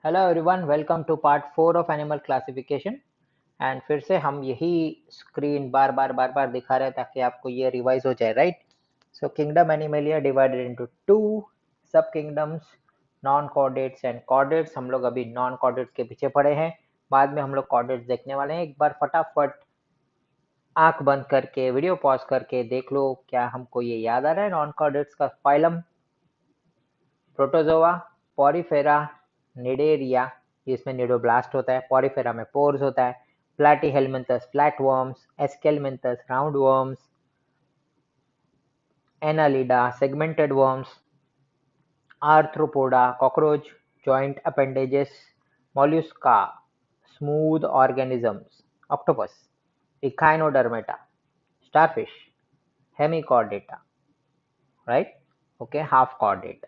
Hello everyone, welcome to part 4 of animal classification. And फिर से हम यही स्क्रीन बार बार दिखा रहे हैं ताकि आपको ये रिवाइज हो जाए, right. So kingdom animalia divided into two sub kingdoms, non chordates and chordates. हम लोग अभी नॉन कॉर्डेट्स के पीछे पड़े हैं, बाद में हम लोग कॉर्डेट्स देखने वाले हैं। एक बार फटाफट आंख बंद करके वीडियो पॉज करके देख लो, क्या हमको ये याद आ रहा है। नॉन कॉर्डेट्स का फाइलम प्रोटोजोआ, पॉरीफेरा, निडेरिया जिसमें निडोब्लास्ट होता है, पॉरीफेरा में पोर्स होता है, platyhelminthes flatworms, aschelminthes roundworms, annelida segmented worms, arthropoda cockroach, joint appendages, mollusca smooth organisms, octopus, echinodermata, starfish, hemichordata, right. Okay, half chordate.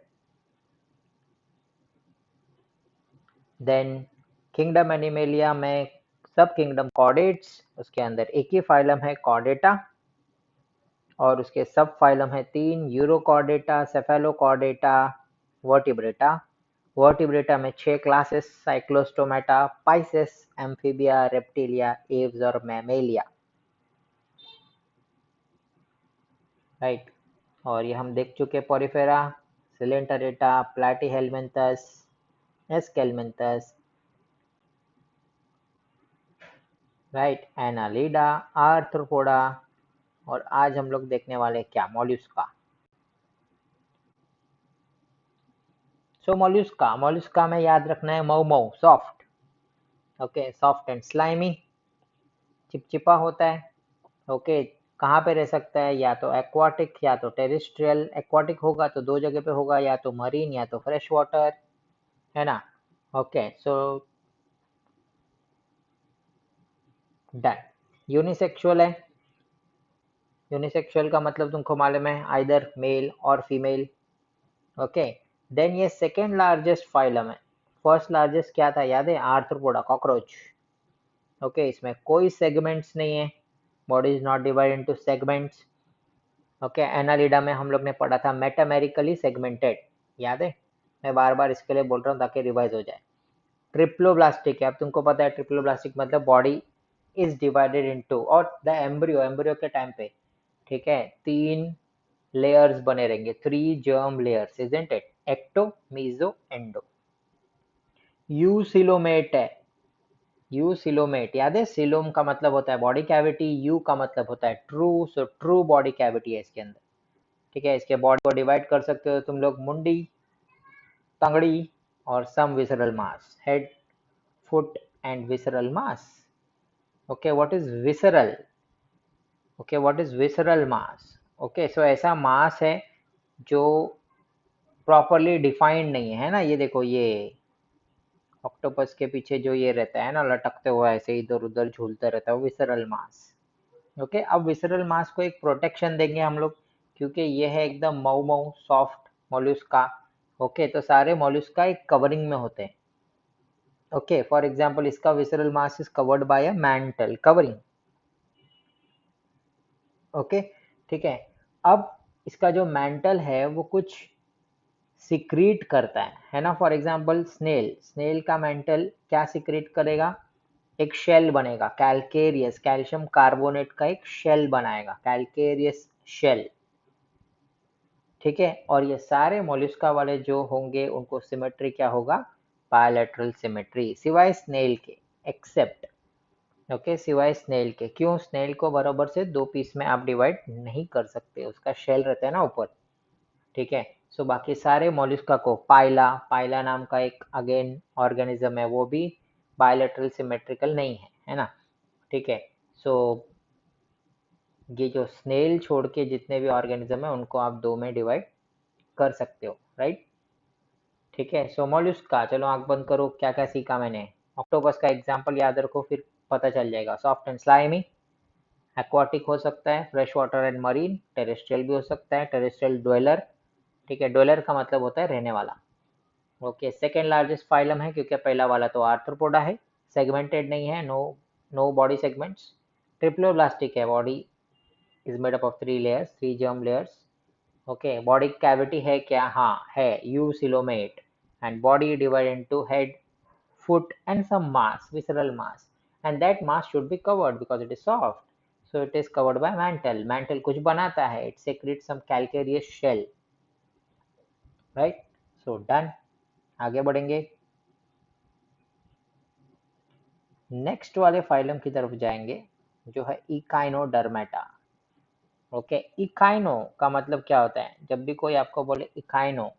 Then kingdom animalia में sub kingdom chordates, उसके अंदर एक ही phylum है Chordata, और उसके सब फाइलम है तीन, यूरोकॉर्डेटा, सेफेलोकॉर्डेटा, वर्टिब्रेटा। वर्टिब्रेटा में 6 classes, cyclostomata, pisces, amphibia, reptilia, aves और मैमेलिया, राइट। और ये हम देख चुके porifera, coelenterata, platyhelminthes, aschelminthes, right, annelida, arthropoda, और आज हम लोग देखने वाले क्या, मॉल्युस्का। सो मॉल्युस्का में याद रखना है मऊ मऊ, soft. Okay, soft and slimy, चिपचिपा होता है। ओके, कहाँ पे रह सकता है, या तो एक्वाटिक या तो टेरेस्ट्रियल। एक्वाटिक होगा तो दो जगह पे होगा, या तो मरीन या तो फ्रेश वाटर, है ना। Okay, so done. यूनिसेक्सुअल है। यूनिसेक्सुअल का मतलब तुमको मालूम है, आइदर मेल और फीमेल। ओके, देन ये सेकेंड लार्जेस्ट फाइलम है। फर्स्ट लार्जेस्ट क्या था याद है, आर्थ्रोपोडा कॉकरोच। ओके, इसमें कोई सेगमेंट्स नहीं है, body is not divide into segments. Okay, Annelida में हम लोग ने पढ़ा था मेटामेरिकली सेगमेंटेड, याद है। मैं बार बार इसके लिए बोल रहा हूँ ताकि रिवाइज हो जाए। ट्रिप्लोब्लास्टिक है, अब तुमको पता है ट्रिप्लोब्लास्टिक मतलब बॉडी इज डिवाइडेड इनटू, और द एम्ब्रियो, एम्ब्रियो के टाइम पे, ठीक है, 3 लेयर्स बने रहेंगे, 3 germ layers, isn't it, ecto meso endo. Eucoelomate है, यूसिलोमेट याद है, सिलोम का मतलब होता है बॉडी कैविटी, यू का मतलब होता है true, so true body cavity है इसके अंदर। ठीक है, इसके बॉडी को डिवाइड कर सकते हो तुम लोग, मुंडी, तंगड़ी और some visceral mass, head, foot and visceral mass. Okay, what is visceral? Okay, what is visceral mass? Okay, so ऐसा मास है जो प्रॉपरली डिफाइंड नहीं है ना। ये देखो, ये ऑक्टोपस के पीछे जो ये रहता है ना, लटकते हुआ ऐसे इधर उधर झूलता रहता है, वो विसरल मास। ओके, अब विसरल मास को एक प्रोटेक्शन देंगे हम लोग, क्योंकि ये है एकदम मऊ मऊ सॉफ्ट मोल्युस्का। ओके, तो सारे मोल्युस्का एक कवरिंग में होते हैं। ओके, फॉर एग्जांपल इसका visceral mass is covered by a mantle covering. Okay, ठीक है। अब इसका जो मैंटल है वो कुछ सिक्रीट करता है ना। फॉर एग्जांपल स्नेल, स्नेल का मेंटल क्या सिक्रीट करेगा, एक शेल बनेगा, कैल्केरियस, कैल्शियम कार्बोनेट का एक शेल बनाएगा, कैल्केरियस शेल। ठीक है, और ये सारे मोलस्का वाले जो होंगे उनको सिमेट्री क्या होगा, बायलैटरल सिमेट्री, सिवाय स्नेल के, एक्सेप्ट। ओके, सिवाय स्नेल के। क्यों? स्नेल को बराबर से 2 पीस में आप डिवाइड नहीं कर सकते, उसका शेल रहता है ना ऊपर। ठीक है, सो बाकी सारे मोलस्का को, पाइला, पाइला नाम का एक अगेन ऑर्गेनिज्म है, वो भी बायलैटरल सिमेट्रिकल नहीं है ना। ठीक है, सो ये जो स्नेल छोड़ के जितने भी ऑर्गेनिज्म है उनको आप 2 में डिवाइड कर सकते हो, राइट। ठीक है, सो मोलस्का, चलो आंख बंद करो, क्या क्या सीखा मैंने। ऑक्टोपस का एग्जांपल याद रखो, फिर पता चल जाएगा। सॉफ्ट एंड स्लाइमी, एक्वाटिक हो सकता है, fresh water and marine, terrestrial भी हो सकता है, टेरेस्ट्रियल ड्वेलर। ठीक है, ड्वेलर का मतलब होता है रहने वाला। ओके, सेकेंड लार्जेस्ट फाइलम है क्योंकि पहला वाला तो आर्थ्रोपोडा है, सेगमेंटेड नहीं है, no no body segments. Triploblastic है, body is made up of 3 layers, 3 germ layers. Okay, body cavity है क्या, हाँ है, eucoelomate, and body divide into head, foot and some mass, visceral mass, and that mass should be covered because it is soft. So it is covered by mantle. Mantle कुछ बनाता है, it secretes some calcareous shell, right? So done. आगे बढ़ेंगे, next वाले phylum की तरफ जाएंगे जो है इकाइनोडर्मेटा। ओके, इकाइनो का मतलब क्या होता है? जब भी कोई आपको बोले इकाइनो,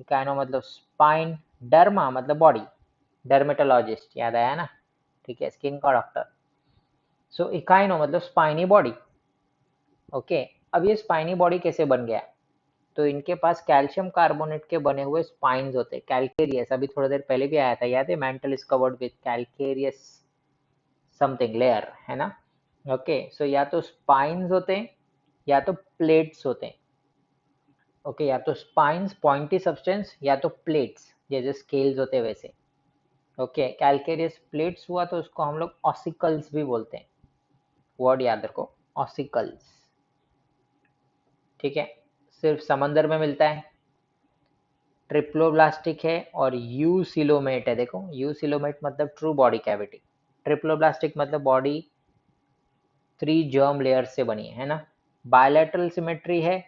इकाइनो मतलब स्पाइन, डर्मा मतलब बॉडी, डर्मेटोलॉजिस्ट याद आया ना, ठीक है, स्किन का डॉक्टर। सो इकाइनो मतलब स्पाइनी बॉडी। ओके, अब ये स्पाइनी बॉडी कैसे बन गया? तो इनके पास कैल्शियम कार्बोनेट के बने हुए स्पाइन्स होते हैं, कैल्केरियस, अभी थोड़ी देर पहले भी आया था, याद है, mental is covered with calcareous something layer, है ना। ओके, सो या तो स्पाइन्स होते हैं या तो प्लेट्स होते हैं। ओके, या तो स्पाइन्स पॉइंटी सब्सटेंस या तो प्लेट्स जैसे स्केल्स होते हैं वैसे। ओके, कैल्केरियस प्लेट्स हुआ तो उसको हम लोग ऑसिकल्स भी बोलते हैं, वर्ड याद रखो, ऑसिकल्स, ठीक है। सिर्फ समंदर में मिलता है, ट्रिप्लोब्लास्टिक है और यूसिलोमेट है। देखो, यूसिलोमेट मतलब ट्रू बॉडी कैविटी, ट्रिप्लोब्लास्टिक मतलब बॉडी 3 जर्म लेयर से बनी है ना। बायलैटरल सिमेट्री है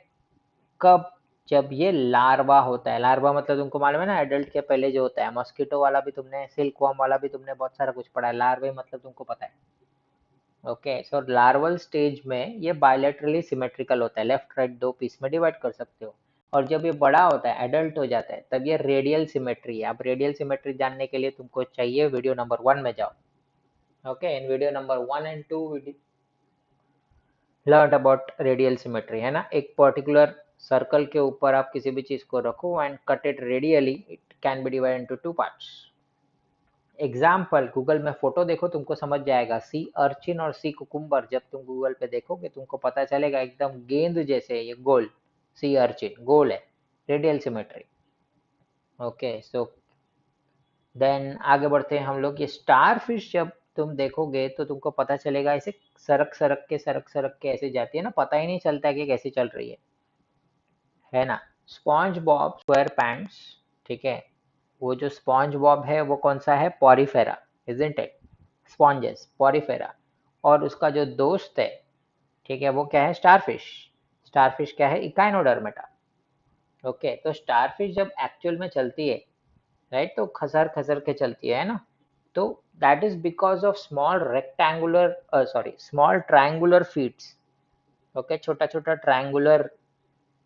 कब? जब ये लार्वा होता है। लार्वा मतलब तुमको मालूम है ना, एडल्ट के पहले जो होता है। मॉस्किटो वाला भी तुमने, सिल्क वर्म वाला भी तुमने बहुत सारा कुछ पढ़ा है। लार्वे मतलब तुमको पता है। ओके, सो लार्वल स्टेज में ये बायलैटरली सिमेट्रिकल होता है, लेफ्ट राइट 2 पीस में डिवाइड कर सकते हो। और जब ये बड़ा होता है, एडल्ट हो जाता है, तब ये रेडियल सिमेट्री है। अब रेडियल सिमेट्री जानने के लिए तुमको चाहिए वीडियो नंबर 1 में जाओ। Okay, in video number 1 and 2 learn about radial symmetry, है ना। एक पर्टिकुलर सर्कल के ऊपर आप किसी भी चीज को रखो and cut it radially, it can be divided into 2 parts. Example, Google में फोटो देखो, तुमको समझ जाएगा। सी अर्चिन और सी कुकुम्बर जब तुम गूगल पे देखोगे तुमको पता चलेगा, एकदम गेंद जैसे ये गोल। सी अर्चिन गोल है, radial symmetry. Okay, so then आगे बढ़ते हैं हम लोग। ये स्टार फिश जब तुम देखोगे तो तुमको पता चलेगा, ऐसे सरक सरक के ऐसे जाती है ना, पता ही नहीं चलता कि कैसे चल रही है ना। स्पॉन्ज बॉब स्क्वायर पैंट्स, ठीक है, वो जो स्पॉन्ज बॉब है वो कौन सा है? Porifera, isn't it, sponges, Porifera. और उसका जो दोस्त है, ठीक है, वो क्या है? स्टारफिश। स्टारफिश क्या है? इकाइनोडर्मेटा। ओके, तो स्टारफिश जब एक्चुअल में चलती है, राइट, तो खसर खसर के चलती है ना। तो that is because of small rectangular, sorry, small triangular feets. Okay, छोटा छोटा ट्रायंगुलर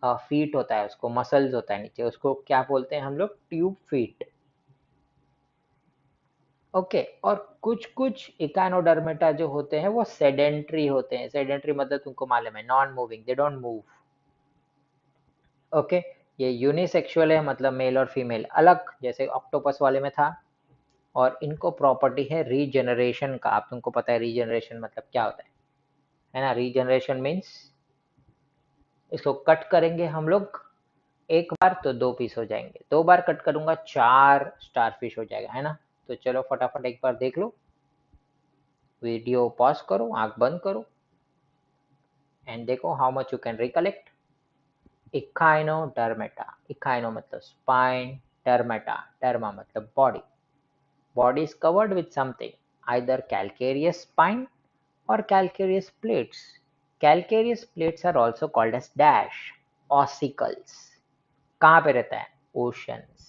फीट होता है, उसको मसल्स होता है नीचे, उसको क्या बोलते हैं हम लोग? Tube feet. ओके, और कुछ कुछ इकानोडर्मेटा जो होते हैं वो सेडेंट्री होते हैं। सेडेंट्री मतलब तुमको मालूम है, non moving, they don't move. Okay, ये यूनिसेक्सुअल है, मतलब मेल और फीमेल अलग, जैसे ऑक्टोपस वाले में था। और इनको प्रॉपर्टी है रीजनरेशन का। आप तुमको पता है रीजनरेशन मतलब क्या होता है ना। रीजनरेशन मीन्स इसको कट करेंगे हम लोग एक बार तो 2 पीस हो जाएंगे, 2 बार कट करूंगा 4 स्टारफिश हो जाएगा, है ना। तो चलो फटाफट एक बार देख लो, वीडियो पॉज करो, आंख बंद करो एंड देखो how much you can recollect. Echinodermata, echino मतलब स्पाइन, डर्मेटा, डर्मा मतलब body. Body is covered with something, either calcareous spine or calcareous plates. Calcareous plates are also called as dash, ossicles. कहाँ पे रहता है? Oceans.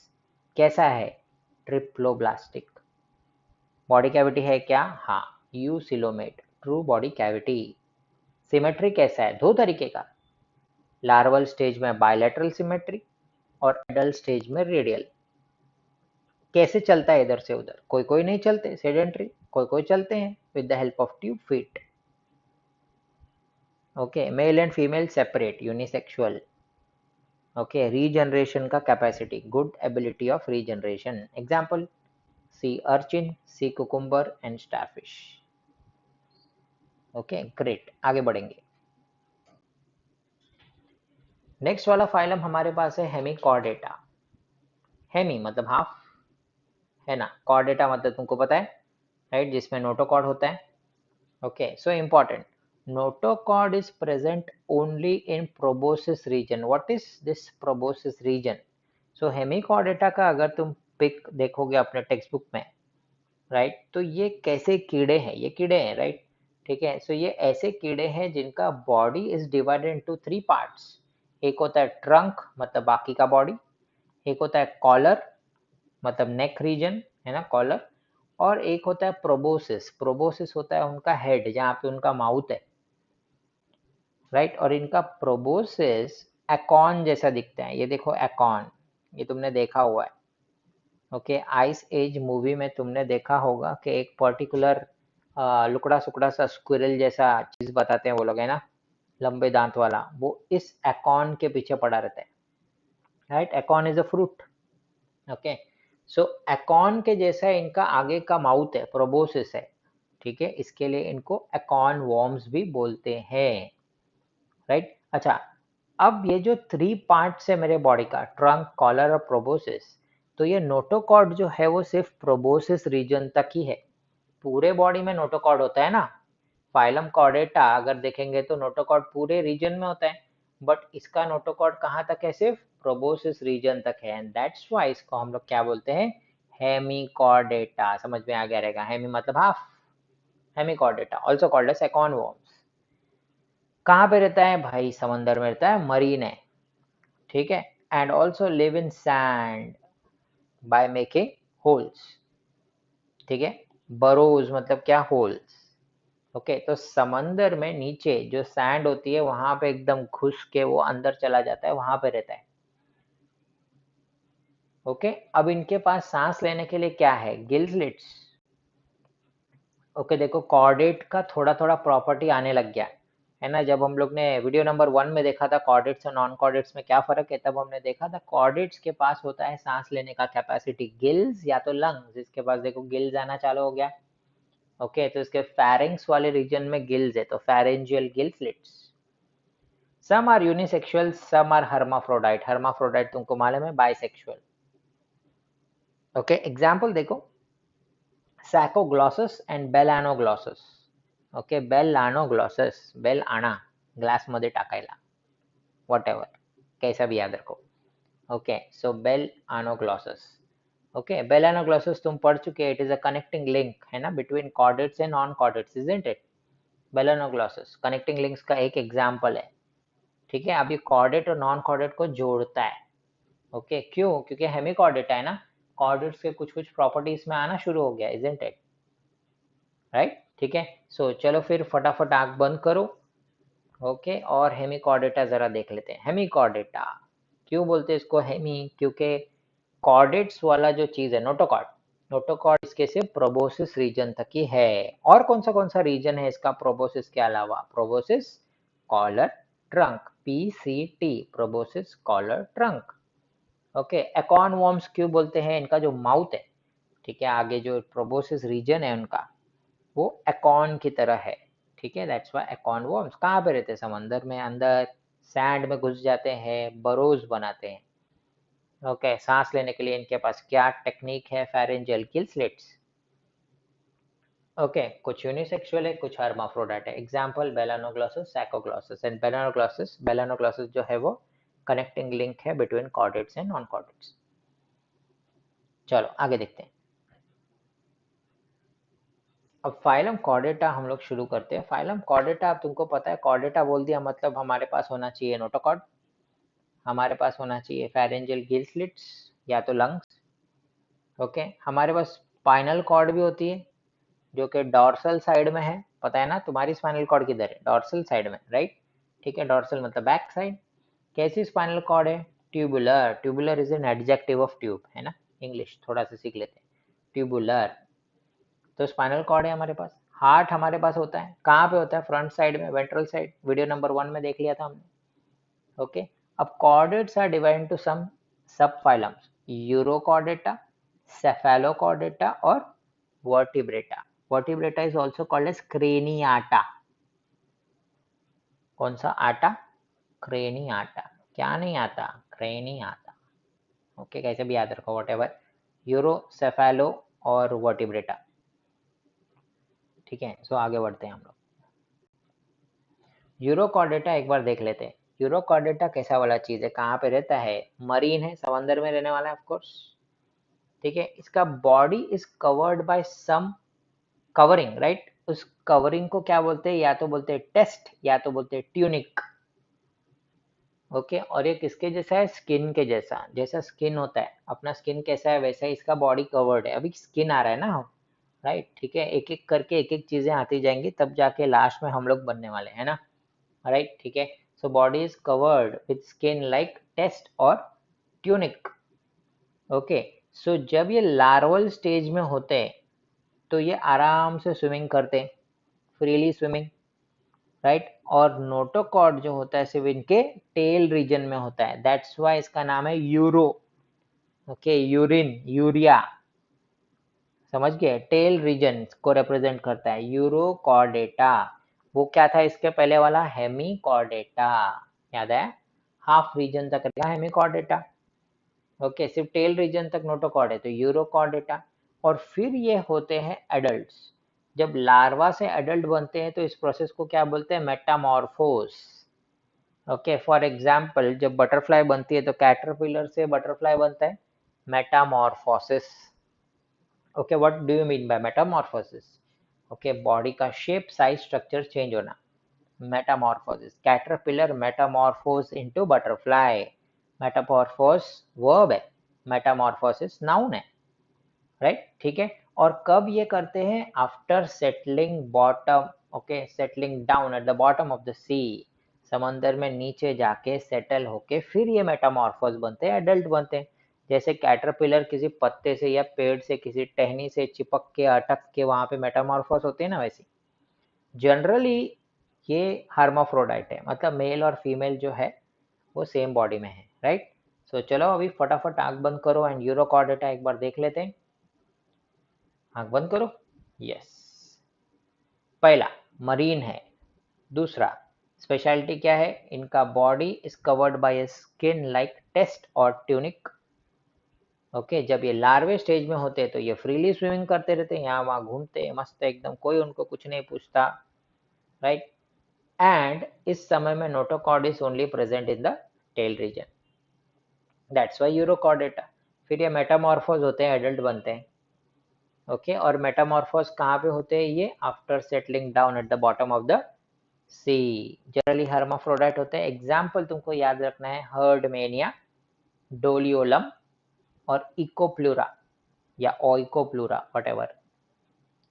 कैसा है? Triploblastic. Body cavity है क्या? हाँ, eucoelomate, true body cavity. Symmetry कैसा है? 2 तरीके का, लार्वल स्टेज में बायलैटरल सिमेट्री और एडल्ट स्टेज में रेडियल। कैसे चलता है इधर से उधर? कोई कोई नहीं चलते, सेडेंट्री, कोई कोई चलते हैं with the help of tube feet. Okay, male and female separate, unisexual. Okay, regeneration का capacity, good ability of regeneration. Example, sea urchin, sea cucumber and starfish. Okay, great, आगे बढ़ेंगे। नेक्स्ट वाला फाइलम हमारे पास है हेमिकॉर्डेटा। हेमी मतलब half, है ना। Chordata मतलब तुमको पता है, राइट, जिसमें नोटोकॉर्ड होता है। Okay, so important. Notochord is present only in proboscis region. What is this proboscis region? So hemichordata का अगर तुम पिक देखोगे अपने टेक्स्ट बुक में, राइट। तो ये कैसे कीड़े हैं, ये कीड़े हैं, राइट। ठीक है, सो ये ऐसे कीड़े हैं जिनका body is divided into 3 parts. एक होता है ट्रंक, मतलब बाकी का बॉडी। एक होता है कॉलर, मतलब नेक रीजन, है ना, कॉलर। और एक होता है प्रोबोसिस। प्रोबोसिस होता है उनका हेड, जहाँ पे उनका माउथ है, राइट। और इनका प्रोबोसिस एकॉन जैसा दिखता है। ये देखो एकॉन, ये तुमने देखा हुआ है। ओके, आइस एज मूवी में तुमने देखा होगा कि एक पर्टिकुलर लुकड़ा सुकड़ा सा स्क्विरल जैसा चीज बताते हैं वो लोग, है ना, लंबे दांत वाला, वो इस एकॉन के पीछे पड़ा रहता है, right. Acorn is a fruit. Okay, so acorn के जैसा इनका आगे का माउथ है, प्रोबोसिस है, ठीक है। इसके लिए इनको एकॉन वॉर्म्स भी बोलते हैं, राइट। अच्छा, अब ये जो 3 पार्ट्स है मेरे बॉडी का, ट्रंक, कॉलर और प्रोबोसिस, तो ये नोटोकॉर्ड जो है वो सिर्फ प्रोबोसिस रीजन तक ही है। पूरे बॉडी में नोटोकॉर्ड होता है ना, फाइलम कॉर्डेटा अगर देखेंगे तो नोटोकॉर्ड पूरे रीजन में होता है, बट इसका नोटोकॉर्ड कहाँ तक है, सिर्फ प्रोबोसिस रीजन तक है। एंड दैट्स व्हाई इसको हम लोग क्या बोलते हैं, हेमिकॉर्डेटा। समझ में आ गया रहेगा, हेमी मतलब half, hemichordata also called as acorn worms. कहाँ पे रहता है भाई, समंदर में रहता है, मरीन है, ठीक है। And also live in sand by making holes, ठीक है। बरोज मतलब क्या, होल्स। ओके, तो समंदर में नीचे जो सैंड होती है वहां पे एकदम घुस के वो अंदर चला जाता है, वहां पे रहता है। ओके, अब इनके पास सांस लेने के लिए क्या है, गिल स्लिट्स। ओके, देखो कॉर्डेट का थोड़ा थोड़ा प्रॉपर्टी आने लग गया है ना। जब हम लोग ने वीडियो नंबर 1 में देखा था कॉर्डेट्स और नॉन कॉर्डेट्स में क्या फर्क है, तब हमने देखा था कॉर्डेट्स के पास होता है सांस लेने का कैपेसिटी, गिल्स या तो लंग्स। इसके पास देखो गिल्स आना चालू हो गया। ओके, तो इसके फेरिंग्स वाले रीजन में गिल्स है, तो pharyngeal gill slits. Some are unisexual, some are hermaphrodite. Hermaphrodite तुमको मालूम है, बाइसेक्सुअल। ओके, एग्जांपल देखो, saccoglossus and balanoglossus. Okay, balanoglossus, बेल आणा, ग्लास मध्ये टाकायला, वॉट एवर, कैसा भी याद रखो। Okay, so balanoglossus. Okay, balanoglossus तुम पढ़ चुके हैं, it is a connecting link, है ना, between chordates and non chordates, isn't it. Balanoglossus connecting links का एक एग्जाम्पल है, ठीक है। अब ये कॉर्डेट और नॉन कॉर्डेट को जोड़ता है। ओके, क्यों, क्योंकि हेमिकॉर्डेट है ना, कॉर्डेट्स के कुछ कुछ प्रॉपर्टीज में आना शुरू हो गया, इजंट इट, राइट। ठीक है, सो चलो फिर फटाफट आंख बंद करो। ओके, और हेमिकॉर्डेटा जरा देख लेते हैं। हेमिकॉर्डेटा क्यों बोलते हैं इसको हेमी, क्योंकि कॉर्डेट्स वाला जो चीज है नोटोकॉर्ड, नोटोकॉर्ड इसके सिर्फ प्रोबोसिस रीजन तक ही है। और कौन सा रीजन है इसका प्रोबोसिस के अलावा, proboscis, collar, trunk, PCT, proboscis, collar, trunk. Okay, acorn worms क्यों बोलते हैं, इनका जो माउथ है, ठीक है, आगे जो प्रोबोसिस रीजन है उनका, वो एकॉन की तरह है, ठीक है। दैट्स व्हाई एकॉन वॉर्म्स कहाँ पे रहते हैं, समंदर में अंदर, सैंड में घुस जाते हैं, बरोज बनाते हैं। ओके, सांस लेने के लिए इनके पास क्या टेक्निक है, फेरेंजियल गिल स्लिट्स। ओके, कुछ यूनिसेक्सुअल है, कुछ हर्माफ्रोडाइट है। एग्जांपल बेलानोग्लॉसस, सैकोग्लॉसस। एंड बेलानोग्लॉसस जो है वो कनेक्टिंग लिंक है between chordates and non chordates. चलो आगे देखते हैं। अब फाइलम कॉर्डेटा हम लोग शुरू करते हैं। फाइलम कॉर्डेटा, अब तुमको पता है कॉर्डेटा बोल दिया मतलब हमारे पास होना चाहिए नोटोकॉर्ड, हमारे पास होना चाहिए फेरेंजियल गिल स्लिट्स या तो लंग्स। ओके, हमारे पास स्पाइनल कॉर्ड भी होती है जो कि डॉर्सल साइड में है, पता है ना, तुम्हारी स्पाइनल कॉर्ड किधर है, डॉर्सल साइड में, राइट। ठीक है, डॉर्सल मतलब बैक साइड। कैसी स्पाइनल कॉर्ड है, tubular. Tubular is an adjective of tube, है ना, इंग्लिश थोड़ा सा सीख लेते हैं, ट्यूबुलर। तो स्पाइनल कॉर्ड है हमारे पास। हार्ट हमारे पास होता है, कहाँ पे होता है, फ्रंट साइड में, वेंट्रल साइड, वीडियो नंबर 1 में देख लिया था हमने। ओके, अब chordates are divided to some sub phylums, urochordata, cephalochordata और vertebrata. Vertebrata is also called as craniata. कौन सा आटा, क्रेनियाटा। क्या नहीं आता, क्रेनियाटा। ओके, कैसे भी याद रखो, वॉट एवर, यूरो, सेफेलो और वर्टिब्रेटा। ठीक है, सो आगे बढ़ते हैं हम लोग। यूरोकॉर्डेटा एक बार देख लेते हैं। यूरोकॉर्डेटा कैसा वाला चीज है, कहाँ पे रहता है, मरीन है, समंदर में रहने वाला है ऑफ कोर्स। ठीक है। इसका body is covered by some covering, right. उस कवरिंग को क्या बोलते हैं, या तो बोलते हैं टेस्ट या तो बोलते हैं ट्यूनिक। ओके, और ये किसके जैसा है, स्किन के जैसा। जैसा स्किन होता है, अपना स्किन कैसा है वैसा ही इसका बॉडी कवर्ड है। अभी स्किन आ रहा है ना, राइट, ठीक है। एक एक करके एक एक चीजें आती जाएंगी, तब जाके लास्ट में हम लोग बनने वाले हैं ना, राइट, ठीक है। So body is covered with skin like test और ट्यूनिक। ओके, सो जब ये लार्वल स्टेज में होते हैं तो ये आराम से स्विमिंग करते हैं, फ्रीली स्विमिंग, राइट। और नोटोकॉर्ड जो होता है सिर्फ इनके टेल रीजन में होता है, दैट्स वाई इसका नाम है यूरो। ओके, यूरिन, यूरिया, समझ गए, टेल रीजन को रिप्रेजेंट करता है यूरोकॉर्डेटा। वो क्या था इसके पहले वाला, हेमिकॉर्डेटा, याद है, हाफ रीजन तक रहेगा हेमिकॉर्डेटा। ओके, सिर्फ टेल रीजन तक नोटोकॉर्ड है तो यूरोकॉर्डेटा। और फिर ये होते हैं एडल्ट्स। जब लार्वा से एडल्ट बनते हैं तो इस प्रोसेस को क्या बोलते हैं, मेटामॉर्फोस। ओके, फॉर एग्जाम्पल जब बटरफ्लाई बनती है तो कैटरपिलर से बटरफ्लाई बनता है, metamorphosis. Okay, what do you mean by metamorphosis? Okay, body का शेप, साइज, स्ट्रक्चर चेंज होना, metamorphosis. Caterpillar metamorphose into butterfly. Metamorphose verb है, मेटामॉर्फोसिस नाउन है, राइट, ठीक है। और कब ये करते हैं, after settling bottom, okay, settling down at the bottom of the sea, समंदर में नीचे जाके सेटल होके फिर ये मेटामॉर्फोस बनते हैं, एडल्ट बनते हैं। जैसे कैटरपिलर किसी पत्ते से या पेड़ से किसी टहनी से चिपक के अटक के वहां पे मेटामॉर्फोस होते हैं ना, वैसे जनरली ये हार्माफ्रोडाइट है, मतलब मेल और फीमेल जो है वो सेम बॉडी में है, राइट। सो चलो अभी फटाफट आंख बंद करो एंड यूरोकॉर्डेटा एक बार देख लेते हैं। आंख बंद करो, यस। पहला मरीन है, दूसरा स्पेशलिटी क्या है, इनका body is covered by a skin like test और ट्यूनिक। ओके, जब ये लार्वे स्टेज में होते हैं तो ये फ्रीली स्विमिंग करते रहते हैं, यहाँ वहाँ घूमते हैं मस्त एकदम, कोई उनको कुछ नहीं पूछता, राइट। एंड इस समय में notochord is only present in the tail region, that's why urochordata. फिर ये मेटामॉर्फोज होते हैं, एडल्ट बनते हैं। ओके, और मेटामॉर्फोस कहाँ पे होते हैं, ये after settling down at the bottom of the sea. Generally hermaphrodite होते हैं। एग्जाम्पल तुमको याद रखना है, हर्डमेनिया, डोलियोलम और इकोप्लूरा या ओइकोप्लूरा, व्हाटएवर,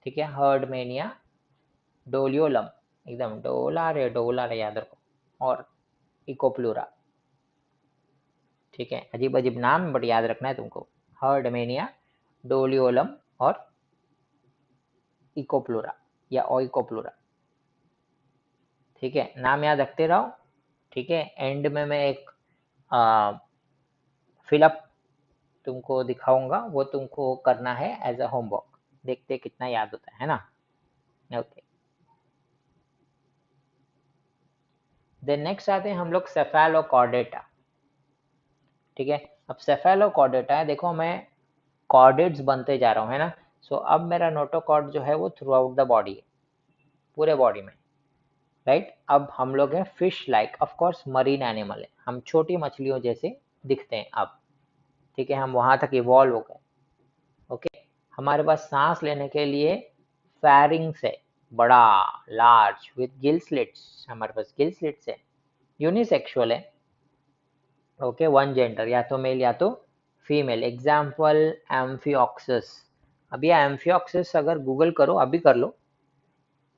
ठीक है। हर्डमेनिया, डोलियोलम, एकदम डोला रे याद रखो, और इकोप्लूरा, ठीक है। अजीब अजीब नाम बट याद रखना है तुमको, हर्डमेनिया, डोलियोलम और इकोप्लूरा या ओइकोप्लूरा, ठीक है। नाम याद रखते रहो, ठीक है। एंड में मैं एक फिलअप तुमको दिखाऊंगा, वो तुमको करना है एज अ होमवर्क, देखते कितना याद होता है ना। ओके, देन नेक्स्ट आते हैं हम लोग सेफेलोकॉर्डेटा, ठीक है। अब सेफेलोकॉर्डेटा है, देखो मैं कॉर्डेट्स बनते जा रहा हूँ, है ना। सो अब मेरा नोटोकॉर्ड जो है वो थ्रू आउट द बॉडी है, पूरे बॉडी में, राइट। अब हम लोग हैं fish like, of course marine animal है, हम छोटी मछलियों जैसे दिखते हैं अब, ठीक है, हम वहां तक इवॉल्व हो गए। ओके, हमारे पास सांस लेने के लिए फेरिंग्स है, बड़ा, लार्ज, विद गिल स्लिट्स, हमारे पास गिल स्लिट्स है। यूनिसेक्सुअल है, ओके, वन जेंडर, या तो मेल या तो फीमेल। Example amphioxus. अब ये एम्फिऑक्सिस अगर गूगल करो, अभी कर लो,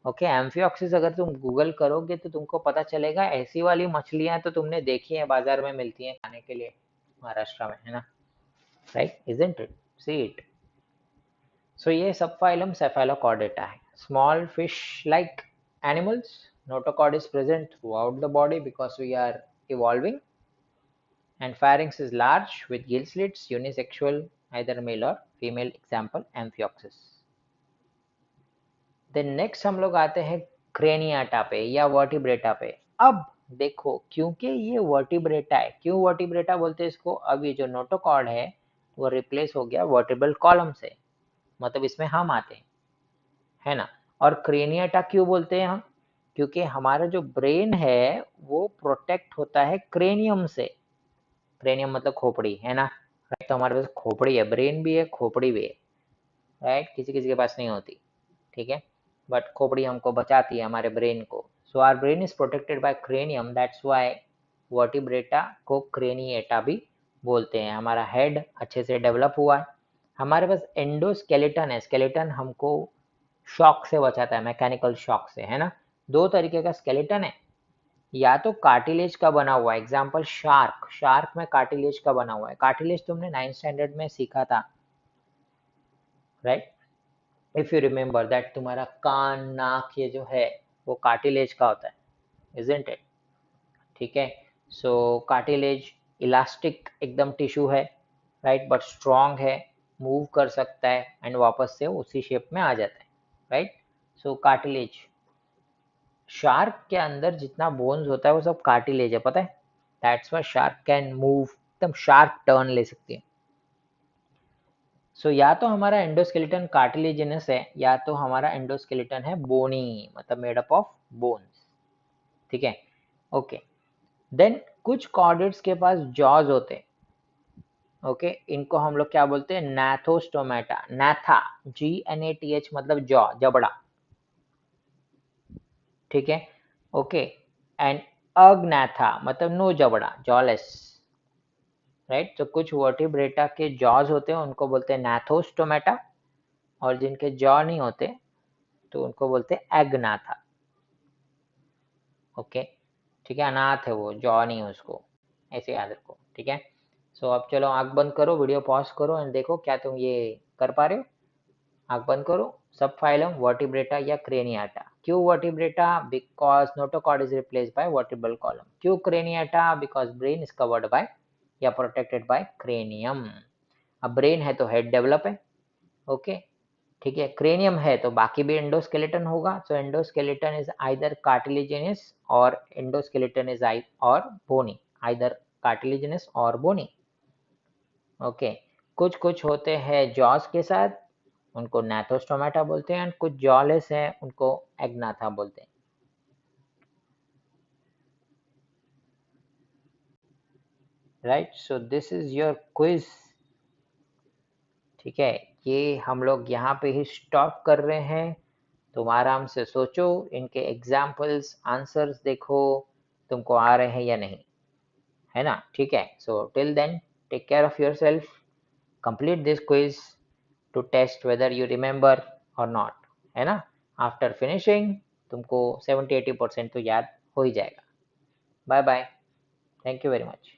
ओके। एम्फिऑक्सिस अगर तुम गूगल करोगे तो तुमको पता चलेगा, ऐसी वाली मछलियां तो तुमने देखी है, बाजार में मिलती हैं खाने के लिए महाराष्ट्र में, है ना, right, isn't it, see it. So ये सब फाइलम सेफेलोकॉर्डेटा है, small fish like animals. Notochord is present throughout the body because we are evolving, and pharynx is large with gill slits, unisexual, either male or female, example amphioxus. Then next हम लोग आते हैं क्रेनियाटा पे या vertebrata पे। अब देखो, क्योंकि ये वर्टिब्रेटा है, क्यों वर्टिब्रेटा बोलते हैं इसको, अब ये जो नोटोकॉर्ड है वो रिप्लेस हो गया वर्टिब्रल कॉलम से, मतलब इसमें हम आते हैं, है ना। और क्रेनियाटा क्यों बोलते हैं हम, क्योंकि हमारा जो ब्रेन है वो प्रोटेक्ट होता है क्रेनियम से, क्रेनियम मतलब खोपड़ी, है ना, राइट। तो हमारे पास खोपड़ी है, ब्रेन भी है, खोपड़ी भी है, राइट। किसी किसी के पास नहीं होती, ठीक है, बट खोपड़ी हमको बचाती है हमारे ब्रेन को। So our brain is protected by cranium, that's why vertebrata को क्रेनिएटा भी बोलते हैं। हमारा हेड अच्छे से डेवलप हुआ है। हमारे पास एंडोस्केलेटन है, स्केलेटन हमको शॉक से बचाता है, मैकेनिकल शॉक से, है ना। दो तरीके का स्केलेटन है, या तो कार्टिलेज का बना हुआ है, एग्जाम्पल शार्क, शार्क में कार्टिलेज का बना हुआ है। कार्टिलेज तुमने 9th स्टैंडर्ड में सीखा था, right. If you remember that तुम्हारा कान, नाक, ये जो है वो कार्टिलेज का होता है, इजंट इट, ठीक है। सो कार्टिलेज इलास्टिक एकदम टिश्यू है, राइट, बट स्ट्रॉन्ग है, मूव कर सकता है एंड वापस से उसी शेप में आ जाता है, राइट। सो कार्टिलेज, शार्क के अंदर जितना बोन्स होता है वो सब कार्टिलेज है, पता है। That's why shark can move, एकदम शार्प टर्न ले सकती है। सो या तो हमारा एंडोस्केलेटन कार्टिलेजिनस है, या तो हमारा एंडोस्केलेटन है बोनी, मतलब मेड अप ऑफ बोन्स, ठीक है, ओके। देन कुछ कॉर्डेट्स के पास जॉज होते हैं, ओके, इनको हम लोग क्या बोलते हैं, नैथोस्टोमेटा, नैथा, GNATH मतलब जॉ, जबड़ा, ठीक है, ओके। एंड अग्नैथा मतलब नो जबड़ा, जॉलेस, राइट। तो कुछ वर्टिब्रेटा के जॉज होते हैं, उनको बोलते हैं नैथोस्टोमेटा, और जिनके जॉ नहीं होते तो उनको बोलते हैं एग्नाथा, ओके, ठीक है। अनाथ है वो, जॉ नहीं है उसको, ऐसे याद रखो, ठीक है। सो अब चलो आंख बंद करो, वीडियो पॉज करो एंड देखो क्या तुम ये कर पा रहे हो। आंख बंद करो। सब फाइलम वर्टिब्रेटा या क्रेनियाटा। क्यों vertebrata? Because notochord is replaced by vertebral column. क्यों craniata? Because brain is covered by या प्रोटेक्टेड बाय क्रेनियम। अब ब्रेन है तो हेड डेवलप है, ओके, ठीक है। क्रेनियम है तो बाकी भी एंडोस्केलेटन होगा। सो एंडोस्केलेटन इज आइदर कार्टिलेजिनस और एंडोस्केलेटन इज और बोनी, आइदर कार्टिलेजिनस और बोनी, ओके। कुछ कुछ होते हैं जॉस के साथ, उनको नैथोस्टोमेटा बोलते हैं, कुछ जॉलेस है उनको एग्नाथा बोलते हैं, right. So this is your quiz, ठीक है। ये हम लोग यहाँ पे ही स्टॉप कर रहे हैं। तुम आराम से सोचो, इनके एग्जाम्पल्स, आंसर्स देखो तुमको आ रहे हैं या नहीं, है ना, ठीक है। So till then take care of your self, complete this quiz to test whether you remember or not, है ना। आफ्टर फिनिशिंग तुमको 70-80% तो याद हो ही जाएगा। Bye bye, thank you very much.